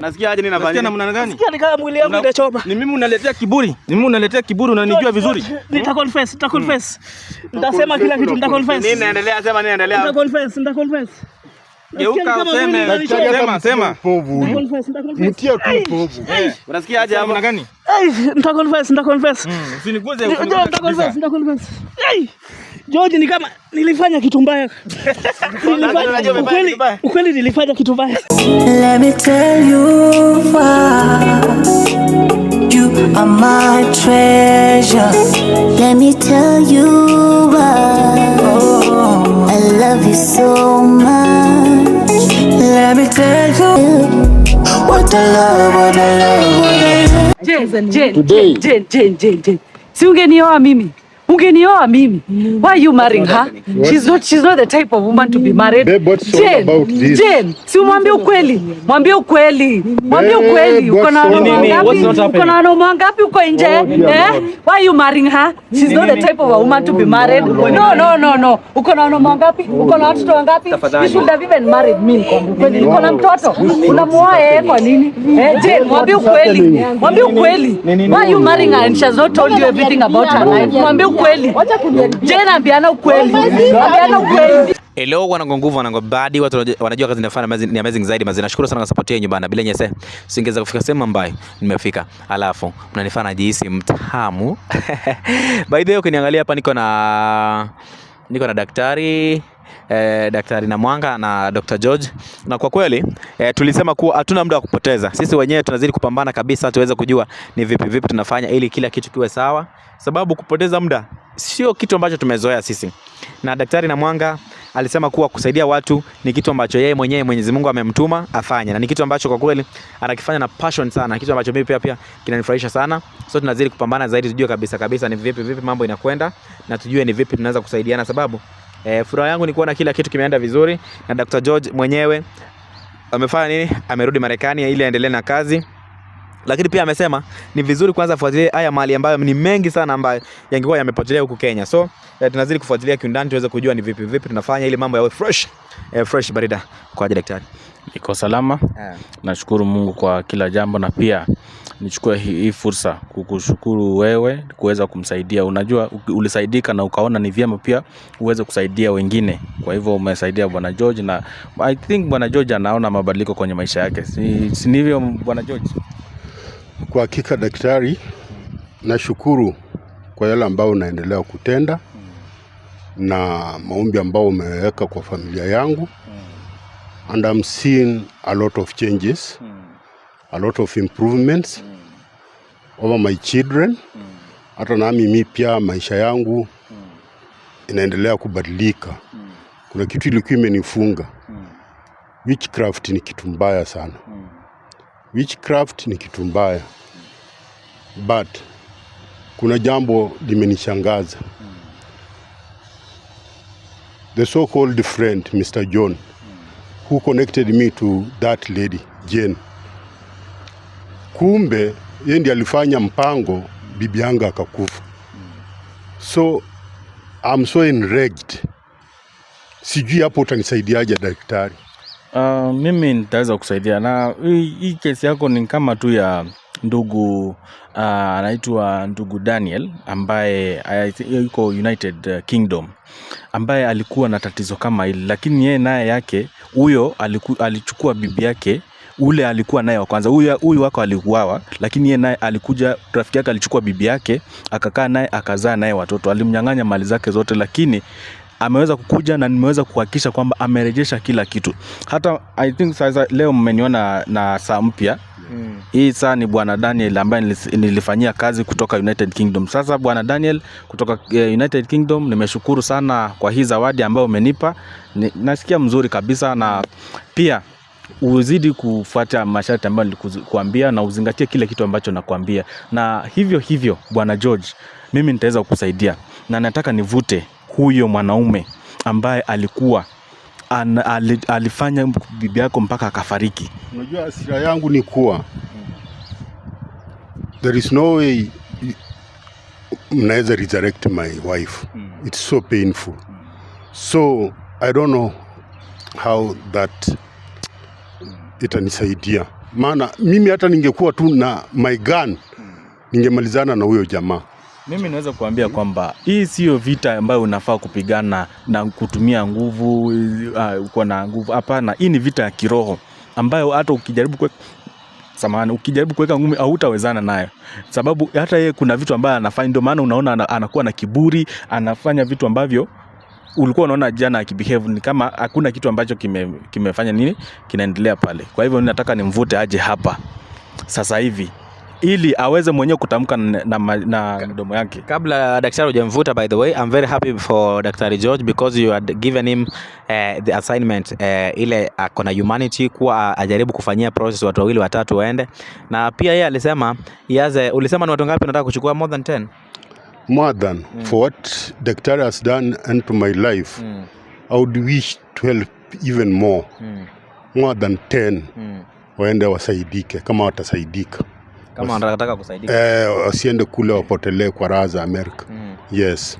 Nasikia aje ninafanya namna gani? Sikia nikaa mwili yangu inachoma. Ni mimi unaletea kiburi. Ni mimi unaletea kiburi unanijua vizuri. Nitaconfess. Nitasema kila kitu nitaconfess. Nini naendelea? Sema nini naendelea? Nitaconfess. Geuka sema. Mtia tu povu. Unasikia aje namna gani? Nitaconfess. Usiniguze nitaconfess. George ni kama nilifanya kitu mbaya. Ukweli nilifanya kitu mbaya. Let me tell you why you are my treasure. Let me tell you why I love you so much. Let me tell you what I love. Jane. Si ungenioa mimi. Why are you marrying her? She's not the type of woman to be married. Babe, what's all about this? Jane, si mwambie ukweli. Uko na wanaume ngapi uko nje? Why are you marrying her? She's not the type of a woman to be married. No. Uko na wanaume ngapi? Uko na watoto wangapi? You should have even married me. Uko na mtoto. Unamuoa yeye kwa nini? Jane, mwambie ukweli. Why are you marrying her and she has not told you everything about her life? Mwambie ukweli. Jane, ambiana ukweli. Hello wanangu nguvu wanangu badi watu wanajua kazi ninafanya ni amazing zaidi mazina. Nashukuru sana kwa support yenu bana. Bila nyese singeweza kufika sehemu ambayo nimefika. Alafu mnanifanya najihisi mtamu. By the way ukiniangalia hapa niko na daktari Namwanga na Dr. George. Na kwa kweli tulisema kuwa hatuna muda wa kupoteza. Sisi wenyewe tunazidi kupambana kabisa tuweze kujua ni vipi tunafanya ili kila kitu kiwe sawa. Sababu kupoteza muda sio kitu ambacho tumezoea sisi. Na daktari Namwanga alisema kuwa kusaidia watu ni kitu ambacho yeye mwenyewe Mwenyezi Mungu amemtuma afanye. Na ni kitu ambacho kwa kweli anakifanya na passion sana. Kitu ambacho mimi pia kinanifurahisha sana. So tunazidi kupambana zaidi tujue kabisa ni vipi mambo inakwenda na tujue ni vipi tunaweza kusaidiana sababu furaha yangu ni kuona kila kitu kimeenda vizuri na Dr. George mwenyewe amefanya nini? Amerudi Marekani ili aendelee na kazi. Lakini pia amesema ni vizuri kwanza fuatilia haya mali ambayo ni mengi sana ambayo yangekuwa yamepotelea huku Kenya. So tunazidi kufuatilia kiundani tuweze kujua ni vipi tunafanya ili mambo yawe fresh barida kwa daktari. Niko salama. Nashukuru Mungu kwa kila jambo na pia nichukue hii fursa kukushukuru wewe kuweza kumsaidia. Unajua ulisaidika na ukaona ni vyema pia uweze kusaidia wengine. Kwa hivyo umesaidia Bwana George na I think Bwana George anaona mabadiliko kwenye maisha yake. Si ndivyo Bwana George? Kwa hakika daktari, nashukuru kwa yale ambao unaendelea kutenda na maombi ambao umeweka kwa familia yangu. And I'm seeing a lot of changes, a lot of improvements over my children. Hata nami mimi pia maisha yangu inaendelea kubadilika. Kuna kitu ilikuwa imenifunga. Witchcraft ni kitu mbaya sana. Witchcraft ni kitu mbaya. But kuna jambo limenishangaza. The so-called friend, Mr. John, who connected me to that lady, Jane. Kumbe, yeye ndiye alifanya mpango, bibi yangu akakufa. So, I'm so enraged. Sijui hapo utanisaidiaje daktari? Mimi nitaweza kusaidia na hii kesi yako ni kama tu ya ndugu anaitwa ndugu Daniel ambaye yuko United Kingdom ambaye alikuwa na tatizo kama hili, lakini yeye naye yake huyo alichukua bibi yake ule alikuwa naye wa kwanza. Huyu wako alikuawa, lakini yeye naye alikuja, rafiki yake alichukua bibi yake akakaa naye akazaa naye watoto. Alimnyang'anya mali zake zote, lakini ameweza kukuja na nimeweza kuhakikisha kwamba amerejesha kila kitu. Hata I think sasa leo mmeniona na saa mpya. Hii saa ni Bwana Daniel ambaye nilifanyia kazi kutoka United Kingdom. Sasa Bwana Daniel kutoka United Kingdom, nimeshukuru sana kwa hii zawadi ambayo umenipa. Nasikia mzuri kabisa na pia uzidi kufuata masharti ambayo nilikuambia na uzingatie kile kitu ambacho nakwambia. Na hivyo Bwana George, mimi nitaweza kukusaidia na nataka nivute huyo mwanaume ambaye alikuwa alifanya bibi yako mpaka akafariki. Unajua hasira yangu ni kuwa there is no way mnaweza resurrect my wife. It's so painful. So I don't know how that itanisaidia. maana mimi hata ningekuwa tu na my gun ningemalizana na huyo jamaa. Mimi naweza kuambia kwamba hii sio vita ambayo unafaa kupigana na kutumia nguvu, uko na nguvu. Hapana, hii ni vita ya kiroho ambayo hata ukijaribu kuweka ngumi hautawezana nayo. Sababu hata yeye kuna vitu ambavyo anafanya, ndio maana unaona anakuwa na kiburi, anafanya vitu ambavyo ulikuwa unaona jana akibehave ni kama hakuna kitu ambacho kimefanya nini kinaendelea pale. Kwa hivyo nataka nimvute aje hapa sasa hivi ili aweze mwenyewe kutamka na mdomo yake. Kabla daktari hujamvuta, by the way, I'm very happy for Dr. George because you had given him the assignment ile akona humanity kuwa ajaribu kufanyia process watu wawili watatu waende. Na pia yeye alisema ulisema ni watu ngapi nataka kuchukua? More than 10. More than for what daktari has done into my life. I would wish to help even more. More than 10. Waende wasaidike kama watasaidika. Kama wanataka kusaidika. Wasiende kule wapotelee kwa raha za Amerika. Yes.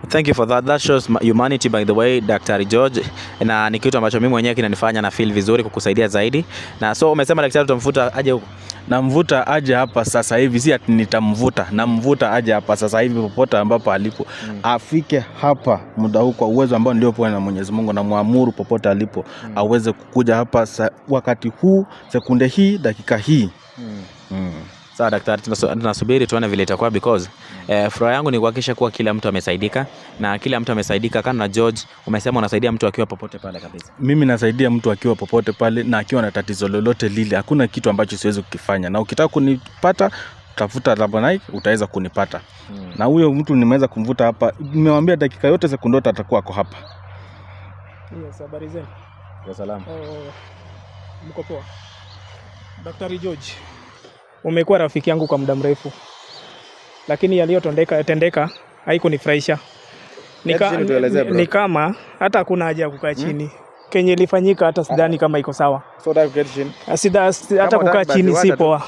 Thank you for that. That shows humanity, by the way, Dr. George. Na ni kitu ambacho mimi mwenyewe kinanifanya na feel vizuri kukusaidia zaidi. Na so umesema daktari utamvuta aje huko? Namvuta aje hapa sasa hivi, si ati nitamvuta. Namvuta aje hapa sasa hivi popote ambapo alipo. Afike hapa muda huu kwa uwezo ambao ndio poa na Mwenyezi Mungu, na muamuru popote alipo aweze kukuja hapa wakati huu, sekunde hii, dakika hii. Sawa daktari, tunasubiri tuone vile itakuwa because furaha yangu ni kuhakikisha kuwa kila mtu amesaidika, na kila mtu amesaidika. Kana na George umesema unasaidia mtu akiwa popote pale kabisa. Mimi nasaidia mtu akiwa popote pale na akiwa na tatizo lolote lile. Hakuna kitu ambacho siwezi kukifanya. Na ukitaka kunipata, tafuta Rabonai, utaweza kunipata. Na huyo mtu nimeweza kumvuta hapa. Nimemwambia dakika yote sekunde yote atakuwa ako hapa. Yes, habari zenu. Kwa salama. Mko poa? Dr. George, umekuwa rafiki yangu kwa muda mrefu, lakini yaliyotendeka haikunifurahisha. Ni kama hata hakuna haja ya kukaa chini. Kenye ilifanyika hata sidhani kama iko sawa. Hata kukaa chini si poa.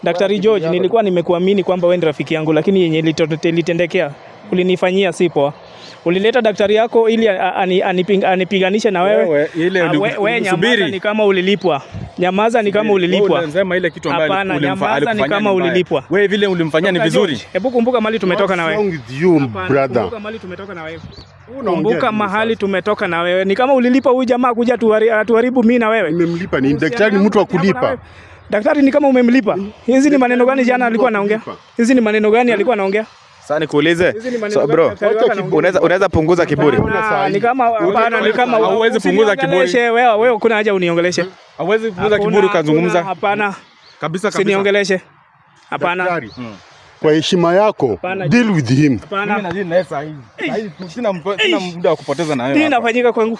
Dr. George, nilikuwa nimekuamini kwamba wewe ni rafiki yangu, lakini yenye ilitendekea ulinifanyia si poa. Ulileta daktari yako ili anipiganishe na wewe. Wewe nyamaza ni kama ulilipwa. Nyamaza ni kama ulilipwa. Unasema ile kitu ambayo ulimfanyia. Nyamaza ni kama ulilipwa. Wewe vile ulimfanyia ni vizuri. Hebu kumbuka mahali tumetoka na wewe. Kumbuka mahali tumetoka na wewe. Kumbuka mahali tumetoka na wewe. Ni kama ulilipa huyu jamaa kuja tuharibu mimi na wewe. Nimemlipa ni daktari, mtu wa kulipa. Daktari ni kama umemlipa. Hizi ni maneno gani jana alikuwa anaongea? Hizi ni maneno gani alikuwa anaongea? Sasa nikuulize. So bro, unaweza punguza kiburi. Ni kama hapana, ni kama huwezi punguza kiburi. Wewe kuna haja uniongeleshe. Hauwezi punguza kiburi ukazungumza. Hapana. Kabisa. Usiniongeleshe. Hapana. Kwa heshima yako, deal with him. Mimi nadili na sasa hivi. Sina muda wa kupoteza na wewe. Nini inafanyika kwangu?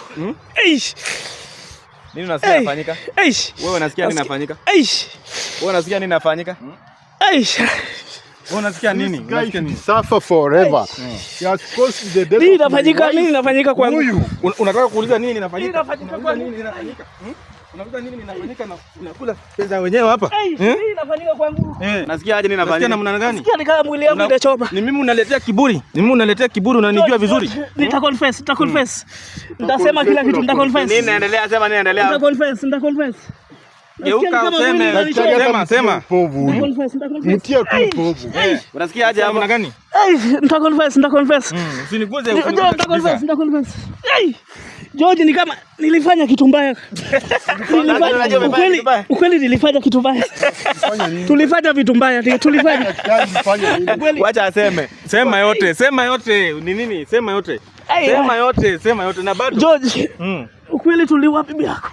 Nini unasikia inafanyika? Wewe unasikia nini inafanyika? Wewe unasikia nini inafanyika? Unasikia nini? Unasikia nini? Suffer forever. You are supposed to the death. Nini inafanyika kwangu? Unataka kuuliza nini inafanyika? Nini inafanyika kwangu? Unakuta nini inafanyika na unakula pesa wenyewe hapa? Nini inafanyika kwangu? Nasikia aje nini inafanyika? Nasikia namna gani? Nasikia ni kama mwili wangu inachoma. Ni mimi unaletea kiburi. Unanijua vizuri. Nitaconfess. Nitasema kila kitu, nitaconfess. Nini inaendelea? Sema nini inaendelea? Nitaconfess. Geuka useme. Sema. Mtia tu povu. Unasikia aje hapo? Namna gani? Nitaconfess. Usiniguze. Nitaconfess. George, ni kama nilifanya kitu mbaya. Ukweli nilifanya kitu mbaya. Tulifanya vitu mbaya. Wacha aseme. Sema yote. Ni nini? Sema yote. Sema yote na bado. George, ukweli tuliua bibi yako.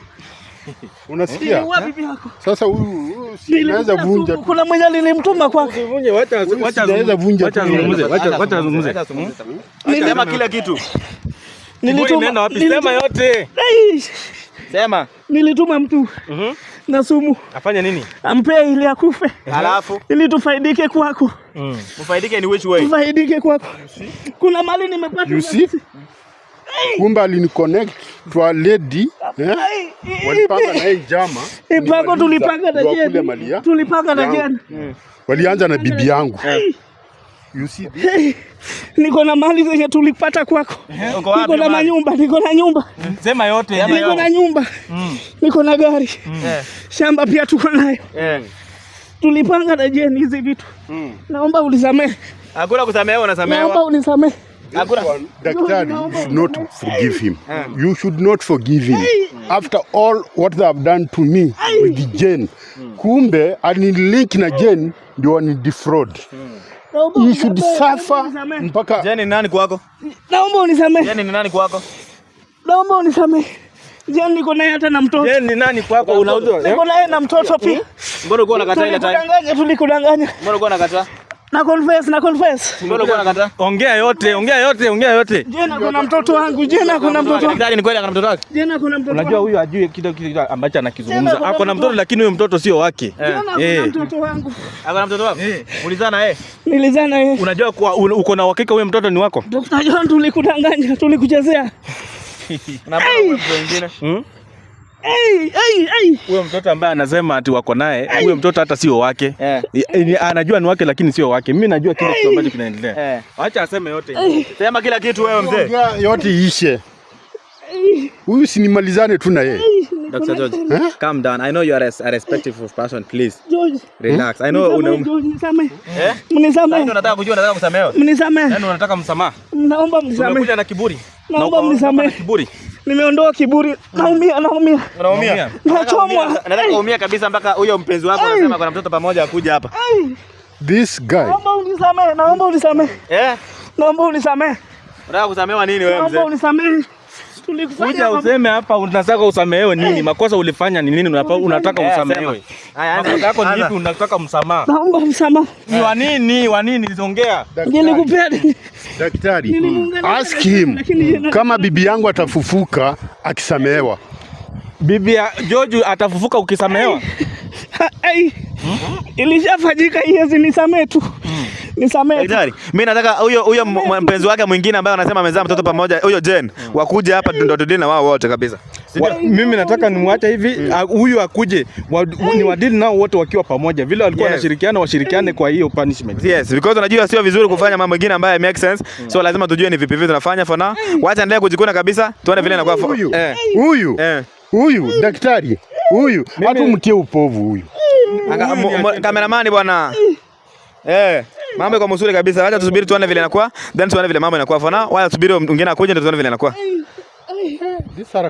Unasikia? Bibi yako. Sasa huyu anaweza vunja. Kuna mwenye alimtuma kwake. Wacha azungumze. Sema kila kitu. Nenda wapi? Sema yote. Sema. Nilituma mtu na sumu. Afanya nini? Ampe ili akufe. Alafu ili tufaidike kwako. Ufaidike ni which way? Tufaidike kwako. Kuna mali nimepata. You see? Kumba aliniconnect to a lady. Walipanga na yeye jama. Ipango tulipanga na jana. Walianza na bibi yangu. You see this? Niko na mali zenye tulipata kwako. Niko na manyumba, niko na nyumba. Sema yote. Niko na nyumba. Niko na gari. Shamba pia tuko nayo. Tulipanga na Jane hizi vitu. Naomba unisamehe. Hakuna kusamehewa, unasamehewa. Naomba unisamehe. Daktari, you should not forgive him. You should not forgive him. After all what they have done to me with Jane. Kumbe anilink na Jane ndio wani defraud. You should suffer mpaka. Jane ni nani kwako? Naomba unisamehe. Jane ni nani kwako? Naomba unisamehe. Jane niko naye hata na mtoto. Jane ni nani kwako? Unauzwa? Niko naye na mtoto pia. Mbona uko unakataa ile time? Tulikudanganya. Mbona uko unakataa? Na confess. Mbona uko unakataa? Ongea yote. Jane kuna mtoto wangu. Jane kuna mtoto. Daktari ni kweli ana mtoto wake? Jane kuna mtoto. Unajua huyu ajui kitu ambacho anakizungumza. Ako na mtoto lakini huyo mtoto sio wake. Kuna mtoto wangu. Ako na mtoto wako? Ulizana Nilizana Unajua uko na uhakika huyo mtoto ni wako? Dr. John tulikudanganya, tulikuchezea. Na mtu mwingine? Huyo mtoto ambaye anasema ati wako naye, huyo mtoto hata sio wake. Anajua ni wake lakini sio wake. Mimi najua kile kitu ambacho kinaendelea. Acha aseme yote. Sema kila kitu wewe mzee. Yote ishe. Huyu sinimalizane tu na yeye. Dr. George, calm down. I know you are a respectful person, please. George, relax. I know Mnisamehe. Mnisamehe. Unataka kujua, unataka kusamehewa? Mnisamehe. Yaani unataka msamaha? Naomba mnisamehe. Umekuja na kiburi. Naomba mnisamehe. Kiburi. Nimeondoa kiburi. Naumia. Unaumia? Nachomwa. Nataka kuumia kabisa mpaka huyo mpenzi wako anasema kuna mtoto pamoja akuja hapa. This guy. Naomba unisamehe. Naomba unisamehe. Unataka kusamehewa nini wewe mzee? Naomba unisamehe. Kuja useme hapa unataka usamehewe nini? Makosa ulifanya ni nini unataka usamehewe? Makosa yako ni ipi unataka msamaha? Naomba msamaha. Ni wa nini? Ongea. Nilikupea. Daktari, ask him kama bibi yangu atafufuka akisamehewa. Bibi ya George atafufuka ukisamehewa? Ilishafanyika hiyo, nisamehe tu. Nisamehe. Daktari, mimi nataka huyo mpenzi wake mwingine ambaye anasema amezaa mtoto pamoja, huyo Jane, wakuje hapa ndio tudili na wao wote kabisa. Mimi nataka nimwache hivi, huyu akuje ni wadili nao wote wakiwa pamoja. Vile walikuwa wanashirikiana washirikiane kwa hiyo punishment. Yes, because unajua sio vizuri kufanya mambo mengine ambayo make sense. So lazima tujue ni vipi tunafanya for now. Wacha endelee kujikuna kabisa. Tuone vile inakuwa. Huyu daktari, huyu hata mtie upovu huyu. Kameramani bwana. Mambo yako mzuri kabisa. Acha tusubiri tuone vile inakuwa. Then tuone vile mambo inakuwa for now. Wala tusubiri mwingine akuje ndio tuone vile inakuwa. These are